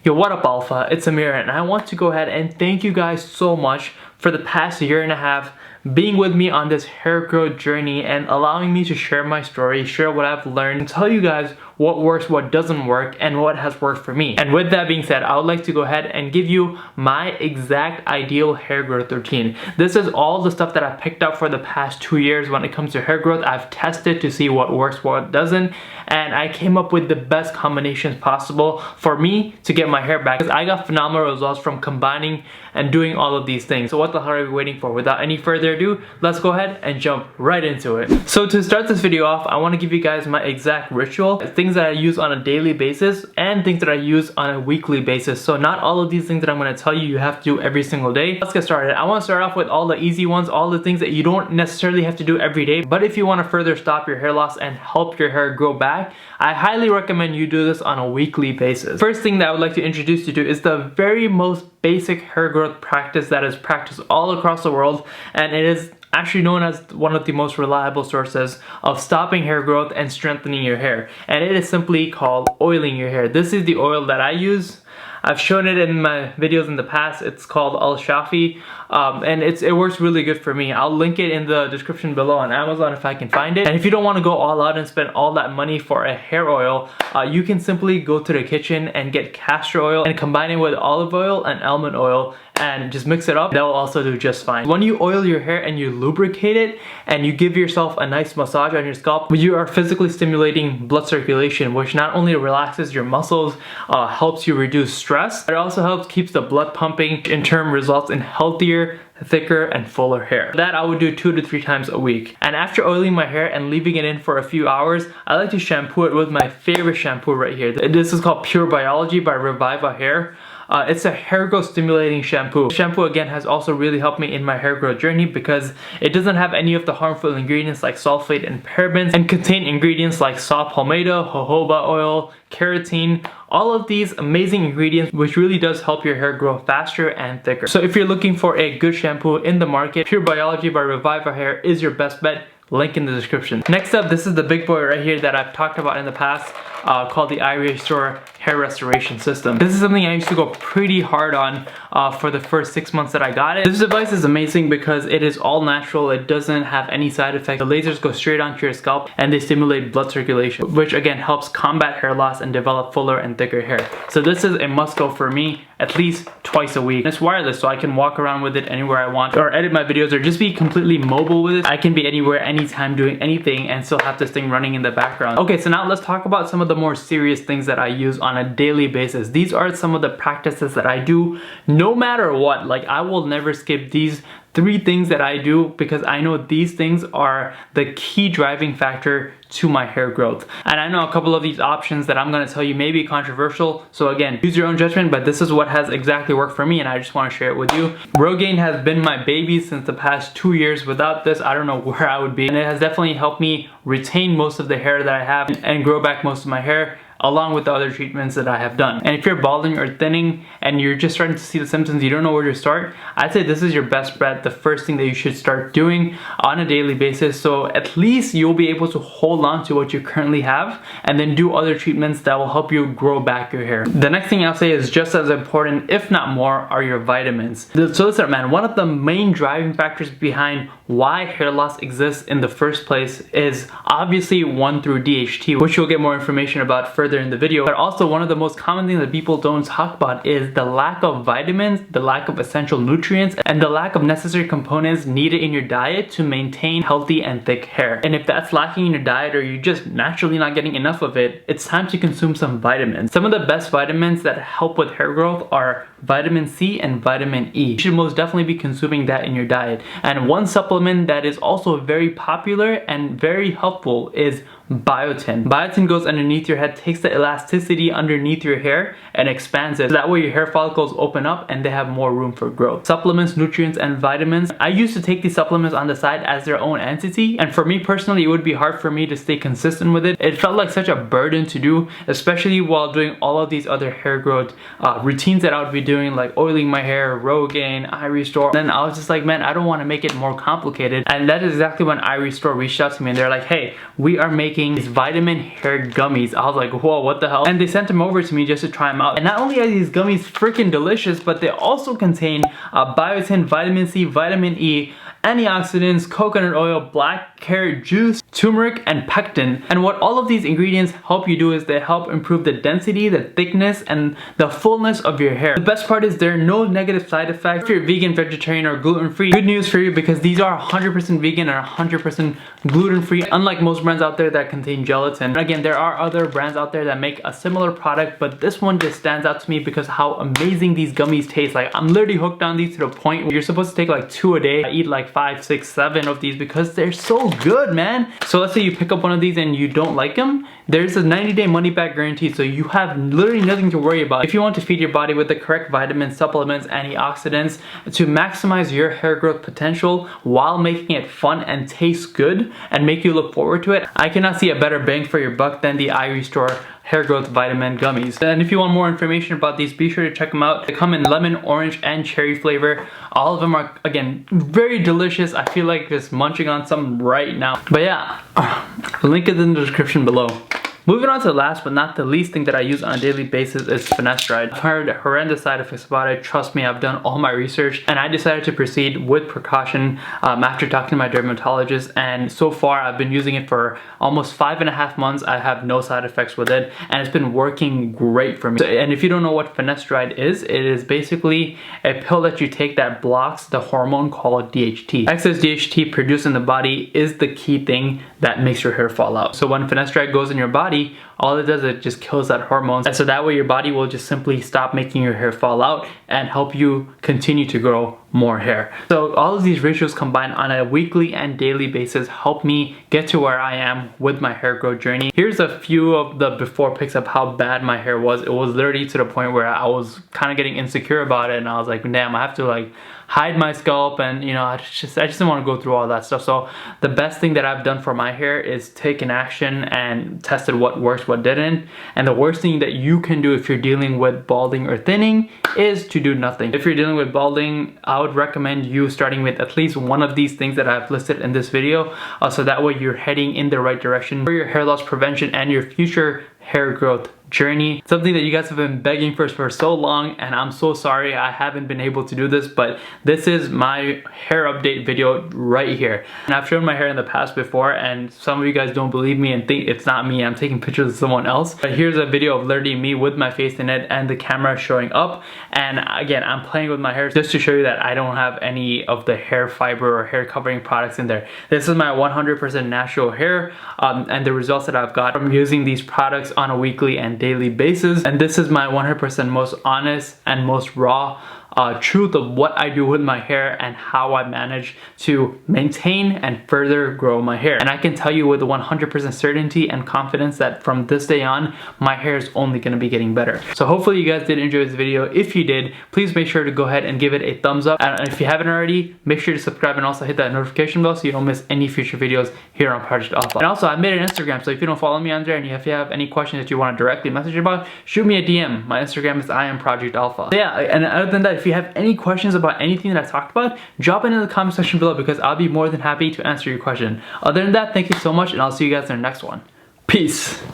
Yo, what up Alpha? It's Amir and I want to go ahead and thank you guys so much for the past year and a half being with me on this hair growth journey and allowing me to share my story, share what I've learned, and tell you guys what works, what doesn't work, and what has worked for me. And with that being said, I would like to go ahead and give you my exact ideal hair growth routine. This is all the stuff that I've picked up for the past 2 years when it comes to hair growth. I've tested to see what works, what doesn't, and I came up with the best combinations possible for me to get my hair back. Because I got phenomenal results from combining and doing all of these things. So what the hell are we waiting for? Without any further ado, let's go ahead and jump right into it. So to start this video off, I want to give you guys my exact ritual, things that I use on a daily basis and things that I use on a weekly basis. So not all of these things that I'm going to tell you have to do every single day. Let's get started. I want to start off with all the easy ones, all the things that you don't necessarily have to do every day, but if you want to further stop your hair loss and help your hair grow back, I highly recommend you do this on a weekly basis. First thing that I would like to introduce you to is the very most basic hair growth practice that is practiced all across the world, and it is actually known as one of the most reliable sources of stopping hair growth and strengthening your hair, and it is simply called oiling your hair. This is the oil that I use. I've shown it in my videos in the past. It's called Al-Shafi, and it works really good for me. I'll link it in the description below on Amazon if I can find it. And if you don't want to go all out and spend all that money for a hair oil, you can simply go to the kitchen and get castor oil and combine it with olive oil and almond oil and just mix it up. That will also do just fine. When you oil your hair and you lubricate it and you give yourself a nice massage on your scalp, you are physically stimulating blood circulation, which not only relaxes your muscles, helps you reduce stress, it also helps keeps the blood pumping, in turn results in healthier, thicker, and fuller hair. That I would do 2 to 3 times a week. And after oiling my hair and leaving it in for a few hours, I like to shampoo it with my favorite shampoo right here. This is called Pure Biology by Reviva Hair. It's a hair growth stimulating shampoo. Shampoo again has also really helped me in my hair growth journey because it doesn't have any of the harmful ingredients like sulfate and parabens, and contain ingredients like saw palmetto, jojoba oil, keratin, all of these amazing ingredients which really does help your hair grow faster and thicker. So if you're looking for a good shampoo in the market, Pure Biology by Reviva Hair is your best bet. Link in the description. Next up, this is the big boy right here that I've talked about in the past, called the iRestore hair restoration system. This is something I used to go pretty hard on for the first 6 months that I got it. This device is amazing because it is all natural. It doesn't have any side effects. The lasers go straight onto your scalp and they stimulate blood circulation, which again helps combat hair loss and develop fuller and thicker hair. So this is a must go for me at least twice a week. And it's wireless, so I can walk around with it anywhere I want or edit my videos or just be completely mobile with it. I can be anywhere, anytime, doing anything and still have this thing running in the background. Okay, so now let's talk about some of the more serious things that I use on a daily basis. These are some of the practices that I do no matter what. Like, I will never skip these 3 things that I do because I know these things are the key driving factor to my hair growth. And I know a couple of these options that I'm going to tell you may be controversial, so again, use your own judgment, but this is what has exactly worked for me and I just want to share it with you. Rogaine has been my baby since the past 2 years. Without this, I don't know where I would be, and it has definitely helped me retain most of the hair that I have and grow back most of my hair, along with the other treatments that I have done. And if you're balding or thinning and you're just starting to see the symptoms, you don't know where to start, I'd say this is your best bet, the first thing that you should start doing on a daily basis, so at least you'll be able to hold on to what you currently have and then do other treatments that will help you grow back your hair. The next thing I'll say is just as important, if not more, are your vitamins. So listen, man, one of the main driving factors behind why hair loss exists in the first place is obviously 1 through DHT, which you'll get more information about further in the video. But also one of the most common things that people don't talk about is the lack of vitamins, the lack of essential nutrients, and the lack of necessary components needed in your diet to maintain healthy and thick hair. And if that's lacking in your diet or you're just naturally not getting enough of it, it's time to consume some vitamins. Some of the best vitamins that help with hair growth are vitamin C and vitamin E. You should most definitely be consuming that in your diet. And one supplement that is also very popular and very helpful is Biotin. Biotin goes underneath your head, takes the elasticity underneath your hair and expands it. So that way your hair follicles open up and they have more room for growth. Supplements, nutrients, and vitamins. I used to take these supplements on the side as their own entity, and for me personally, it would be hard for me to stay consistent with it. It felt like such a burden to do, especially while doing all of these other hair growth routines that I would be doing, like oiling my hair, Rogaine, iRestore. Then I was just like, man, I don't want to make it more complicated. And that is exactly when iRestore reached out to me and they're like, hey, we are making making these vitamin hair gummies. I was like, whoa, what the hell? And they sent them over to me just to try them out. And not only are these gummies freaking delicious, but they also contain biotin, vitamin C, vitamin E, antioxidants, coconut oil, black carrot juice, turmeric, and pectin. And what all of these ingredients help you do is they help improve the density, the thickness, and the fullness of your hair. The best part is there are no negative side effects. If you're vegan, vegetarian, or gluten-free, good news for you because these are 100% vegan and 100% gluten-free, unlike most brands out there that contain gelatin. And again, there are other brands out there that make a similar product, but this one just stands out to me because how amazing these gummies taste. Like, I'm literally hooked on these to the point where you're supposed to take like 2 a day. I eat like 5, 6, 7 of these because they're so good, man. So let's say you pick up one of these and you don't like them, there's a 90-day money-back guarantee, so you have literally nothing to worry about. If you want to feed your body with the correct vitamins, supplements, antioxidants to maximize your hair growth potential while making it fun and taste good and make you look forward to it, I cannot see a better bang for your buck than the iRestore hair growth vitamin gummies. And if you want more information about these, be sure to check them out. They come in lemon, orange, and cherry flavor. All of them are, again, very delicious. I feel like just munching on some right now. But yeah, link is in the description below. Moving on to the last but not the least thing that I use on a daily basis is Finasteride. I've heard horrendous side effects about it. Trust me, I've done all my research and I decided to proceed with precaution after talking to my dermatologist, and so far I've been using it for almost 5.5 months. I have no side effects with it and it's been working great for me. And if you don't know what Finasteride is, it is basically a pill that you take that blocks the hormone called DHT. Excess DHT produced in the body is the key thing that makes your hair fall out. So when Finasteride goes in your body, all it does is it just kills that hormone, and so that way your body will just simply stop making your hair fall out and help you continue to grow more hair. So all of these rituals combined on a weekly and daily basis help me get to where I am with my hair growth journey. Here's a few of the before pics of how bad my hair was. It was literally to the point where I was kind of getting insecure about it, and I was like, damn, I have to like hide my scalp, and you know, I just didn't want to go through all that stuff. So the best thing that I've done for my hair is taken action and tested what works, what didn't. And the worst thing that you can do if you're dealing with balding or thinning is to do nothing. If you're dealing with balding, I would recommend you starting with at least one of these things that I've listed in this video, so that way you're heading in the right direction for your hair loss prevention and your future hair growth journey. Something that you guys have been begging for so long, and I'm so sorry I haven't been able to do this, but this is my hair update video right here. And I've shown my hair in the past before, and some of you guys don't believe me and think it's not me, I'm taking pictures of someone else. But here's a video of literally me with my face in it and the camera showing up. And again, I'm playing with my hair just to show you that I don't have any of the hair fiber or hair covering products in there. This is my 100% natural hair, and the results that I've got from using these products on a weekly and daily basis. And this is my 100% most honest and most raw truth of what I do with my hair and how I manage to maintain and further grow my hair. And I can tell you with 100% certainty and confidence that from this day on, my hair is only going to be getting better. So hopefully you guys did enjoy this video. If you did, please make sure to go ahead and give it a thumbs up. And if you haven't already, make sure to subscribe and also hit that notification bell so you don't miss any future videos here on Project Alpha. And also, I made an Instagram, so if you don't follow me on there and if you have any questions that you want to directly message about, shoot me a DM. My Instagram is IamProjectAlpha. So yeah, and other than that, if you have any questions about anything that I talked about, drop it in the comment section below because I'll be more than happy to answer your question. Other than that, thank you so much, and I'll see you guys in the next one. Peace.